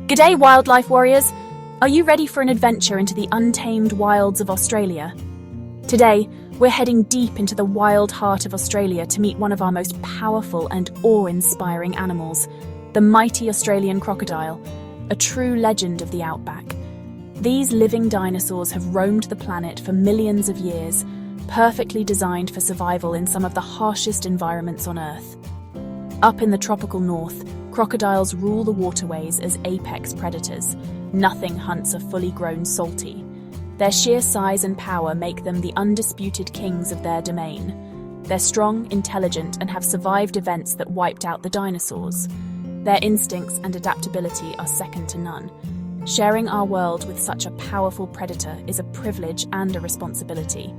G'day, wildlife warriors! Are you ready for an adventure into the untamed wilds of Australia? Today, we're heading deep into the wild heart of Australia to meet one of our most powerful and awe-inspiring animals, the mighty Australian crocodile, a true legend of the outback. These living dinosaurs have roamed the planet for millions of years, perfectly designed for survival in some of the harshest environments on Earth. Up in the tropical north, crocodiles rule the waterways as apex predators. Nothing hunts a fully grown salty. Their sheer size and power make them the undisputed kings of their domain. They're strong, intelligent, and have survived events that wiped out the dinosaurs. Their instincts and adaptability are second to none. Sharing our world with such a powerful predator is a privilege and a responsibility.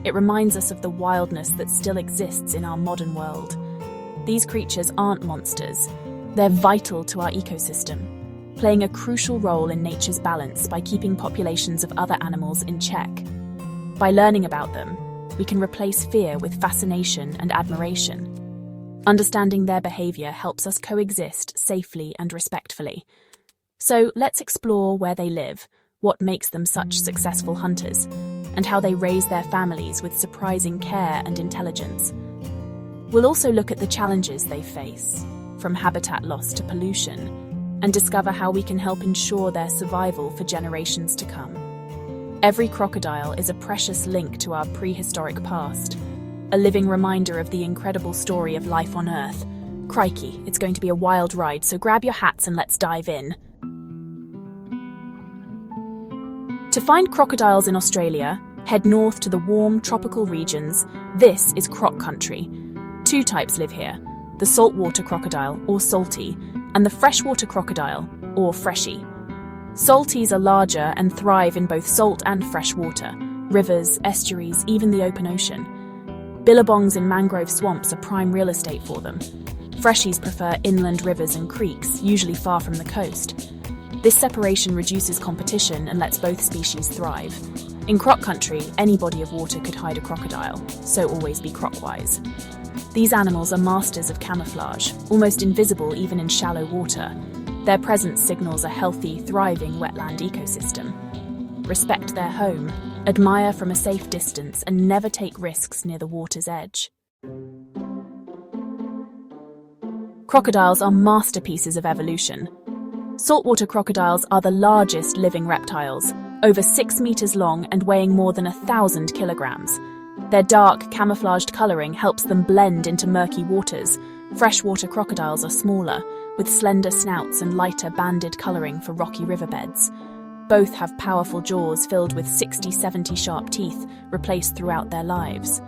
It reminds us of the wildness that still exists in our modern world. These creatures aren't monsters. They're vital to our ecosystem, playing a crucial role in nature's balance by keeping populations of other animals in check. By learning about them, we can replace fear with fascination and admiration. Understanding their behavior helps us coexist safely and respectfully. So let's explore where they live, what makes them such successful hunters, and how they raise their families with surprising care and intelligence. We'll also look at the challenges they face, from habitat loss to pollution, and discover how we can help ensure their survival for generations to come. Every crocodile is a precious link to our prehistoric past, a living reminder of the incredible story of life on Earth. Crikey, it's going to be a wild ride, so grab your hats and let's dive in. To find crocodiles in Australia, head north to the warm tropical regions. This is croc country. Two types live here: the saltwater crocodile, or salty, and the freshwater crocodile, or freshie. Salties are larger and thrive in both salt and fresh water, rivers, estuaries, even the open ocean. Billabongs in mangrove swamps are prime real estate for them. Freshies prefer inland rivers and creeks, usually far from the coast. This separation reduces competition and lets both species thrive. In croc country, any body of water could hide a crocodile, so always be croc-wise. These animals are masters of camouflage, almost invisible even in shallow water. Their presence signals a healthy, thriving wetland ecosystem. Respect their home, admire from a safe distance, and never take risks near the water's edge. Crocodiles are masterpieces of evolution. Saltwater crocodiles are the largest living reptiles, over 6 meters long and weighing more than 1,000 kilograms. Their dark, camouflaged colouring helps them blend into murky waters. Freshwater crocodiles are smaller, with slender snouts and lighter banded colouring for rocky riverbeds. Both have powerful jaws filled with 60-70 sharp teeth replaced throughout their lives.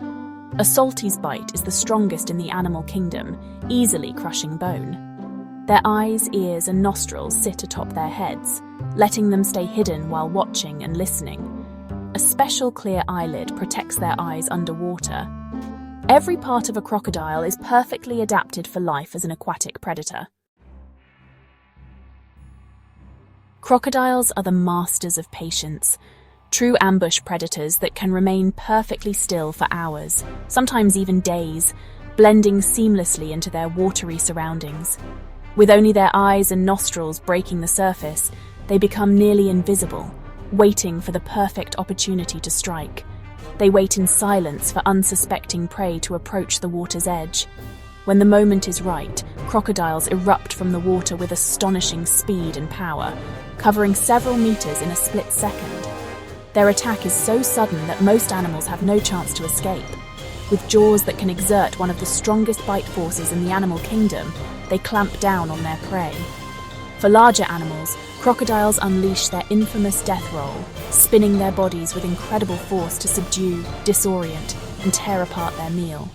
A salty's bite is the strongest in the animal kingdom, easily crushing bone. Their eyes, ears, and nostrils sit atop their heads, letting them stay hidden while watching and listening. A special clear eyelid protects their eyes underwater. Every part of a crocodile is perfectly adapted for life as an aquatic predator. Crocodiles are the masters of patience, true ambush predators that can remain perfectly still for hours, sometimes even days, blending seamlessly into their watery surroundings. With only their eyes and nostrils breaking the surface, they become nearly invisible, waiting for the perfect opportunity to strike. They wait in silence for unsuspecting prey to approach the water's edge. When the moment is right, crocodiles erupt from the water with astonishing speed and power, covering several meters in a split second. Their attack is so sudden that most animals have no chance to escape. With jaws that can exert one of the strongest bite forces in the animal kingdom, they clamp down on their prey. For larger animals, crocodiles unleash their infamous death roll, spinning their bodies with incredible force to subdue, disorient, and tear apart their meal.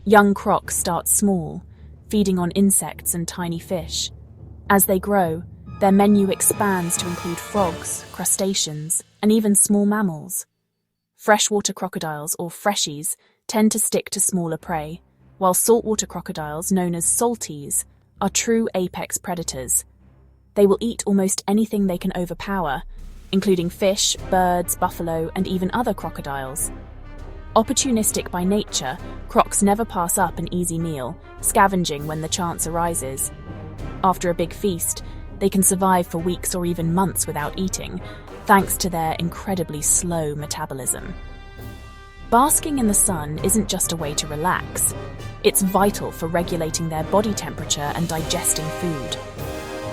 Young crocs start small, feeding on insects and tiny fish. As they grow, their menu expands to include frogs, crustaceans, and even small mammals. Freshwater crocodiles, or freshies, tend to stick to smaller prey, while saltwater crocodiles, known as salties, are true apex predators. They will eat almost anything they can overpower, including fish, birds, buffalo, and even other crocodiles. Opportunistic by nature, crocs never pass up an easy meal, scavenging when the chance arises. After a big feast, They can survive for weeks or even months without eating, thanks to their incredibly slow metabolism. Basking in the sun isn't just a way to relax. It's vital for regulating their body temperature and digesting food.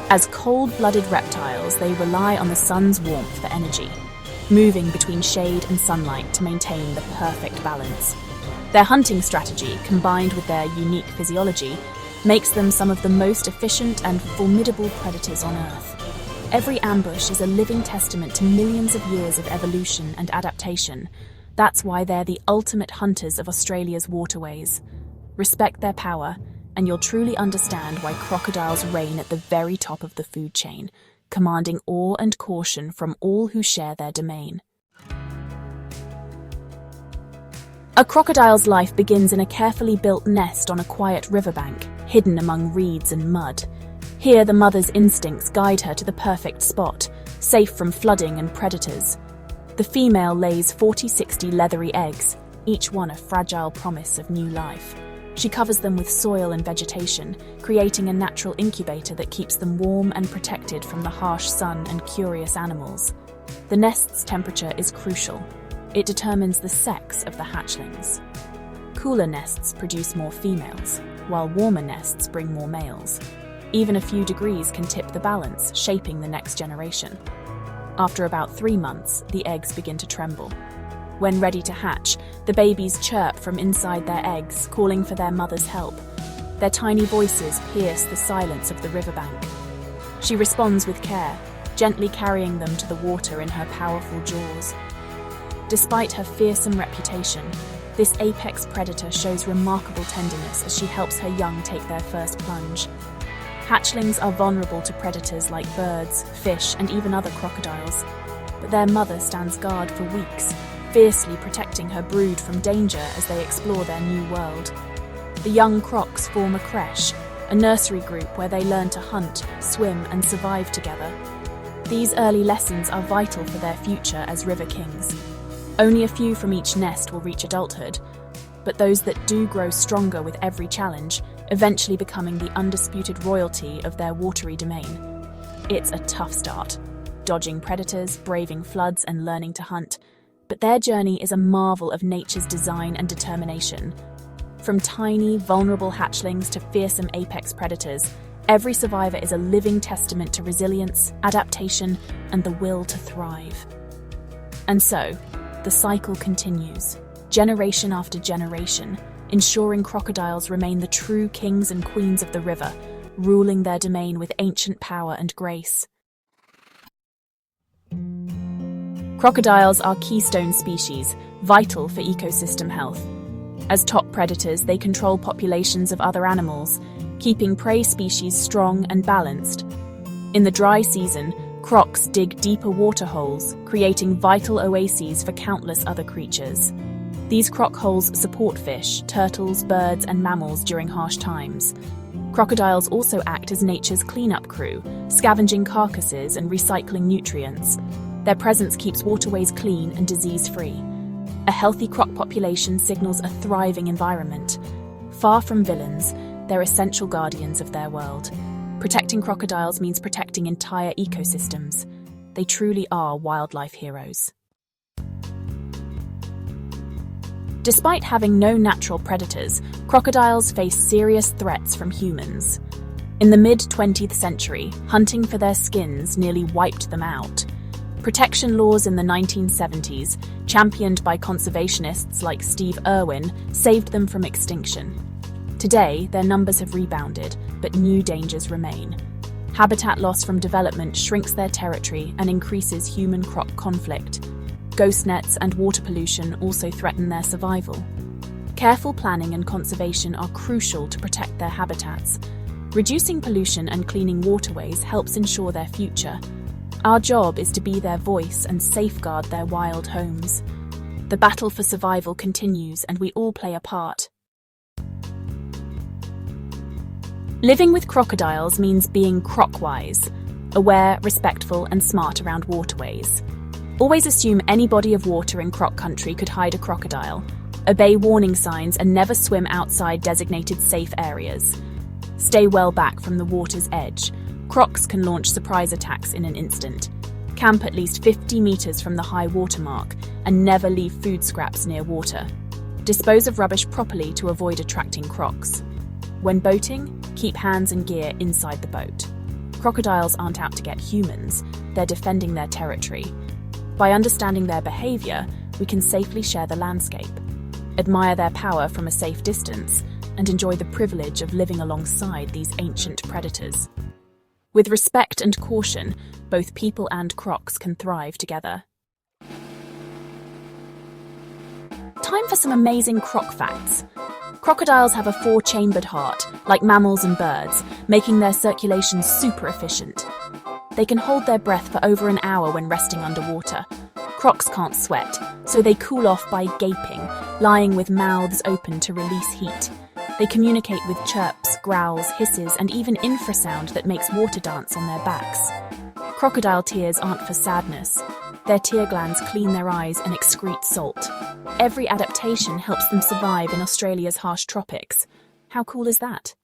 As cold-blooded reptiles, they rely on the sun's warmth for energy, moving between shade and sunlight to maintain the perfect balance. Their hunting strategy, combined with their unique physiology, makes them some of the most efficient and formidable predators on Earth. Every ambush is a living testament to millions of years of evolution and adaptation. That's why they're the ultimate hunters of Australia's waterways. Respect their power, and you'll truly understand why crocodiles reign at the very top of the food chain, commanding awe and caution from all who share their domain. A crocodile's life begins in a carefully built nest on a quiet riverbank, hidden among reeds and mud. Here, the mother's instincts guide her to the perfect spot, safe from flooding and predators. The female lays 40-60 leathery eggs, each one a fragile promise of new life. She covers them with soil and vegetation, creating a natural incubator that keeps them warm and protected from the harsh sun and curious animals. The nest's temperature is crucial. It determines the sex of the hatchlings. Cooler nests produce more females, while warmer nests bring more males. Even a few degrees can tip the balance, shaping the next generation. After about 3 months, the eggs begin to tremble. When ready to hatch, the babies chirp from inside their eggs, calling for their mother's help. Their tiny voices pierce the silence of the riverbank. She responds with care, gently carrying them to the water in her powerful jaws. Despite her fearsome reputation, this apex predator shows remarkable tenderness as she helps her young take their first plunge. Hatchlings are vulnerable to predators like birds, fish, and even other crocodiles, but their mother stands guard for weeks, fiercely protecting her brood from danger as they explore their new world. The young crocs form a creche, a nursery group where they learn to hunt, swim, and survive together. These early lessons are vital for their future as river kings. Only a few from each nest will reach adulthood, but those that do grow stronger with every challenge, eventually becoming the undisputed royalty of their watery domain. It's a tough start, dodging predators, braving floods, and learning to hunt. But their journey is a marvel of nature's design and determination. From tiny, vulnerable hatchlings to fearsome apex predators, every survivor is a living testament to resilience, adaptation, and the will to thrive. And so, the cycle continues, generation after generation, ensuring crocodiles remain the true kings and queens of the river, ruling their domain with ancient power and grace. Crocodiles are keystone species, vital for ecosystem health. As top predators, they control populations of other animals, keeping prey species strong and balanced. In the dry season, crocs dig deeper water holes, creating vital oases for countless other creatures. These croc holes support fish, turtles, birds, and mammals during harsh times. Crocodiles also act as nature's cleanup crew, scavenging carcasses and recycling nutrients. Their presence keeps waterways clean and disease-free. A healthy croc population signals a thriving environment. Far from villains, they're essential guardians of their world. Protecting crocodiles means protecting entire ecosystems. They truly are wildlife heroes. Despite having no natural predators, crocodiles face serious threats from humans. In the mid-20th century, hunting for their skins nearly wiped them out. Protection laws in the 1970s, championed by conservationists like Steve Irwin, saved them from extinction. Today, their numbers have rebounded, but new dangers remain. Habitat loss from development shrinks their territory and increases human-croc conflict. Ghost nets and water pollution also threaten their survival. Careful planning and conservation are crucial to protect their habitats. Reducing pollution and cleaning waterways helps ensure their future. Our job is to be their voice and safeguard their wild homes. The battle for survival continues, and we all play a part. Living with crocodiles means being croc-wise, aware, respectful, and smart around waterways. Always assume any body of water in croc country could hide a crocodile. Obey warning signs and never swim outside designated safe areas. Stay well back from the water's edge. Crocs can launch surprise attacks in an instant, camp at least 50 meters from the high water mark, and never leave food scraps near water. Dispose of rubbish properly to avoid attracting crocs. When boating, keep hands and gear inside the boat. Crocodiles aren't out to get humans, they're defending their territory. By understanding their behaviour, we can safely share the landscape, admire their power from a safe distance, and enjoy the privilege of living alongside these ancient predators. With respect and caution, both people and crocs can thrive together. Time for some amazing croc facts. Crocodiles have a 4-chambered heart, like mammals and birds, making their circulation super efficient. They can hold their breath for over an hour when resting underwater. Crocs can't sweat, so they cool off by gaping, lying with mouths open to release heat. They communicate with chirps, growls, hisses, and even infrasound that makes water dance on their backs. Crocodile tears aren't for sadness. Their tear glands clean their eyes and excrete salt. Every adaptation helps them survive in Australia's harsh tropics. How cool is that?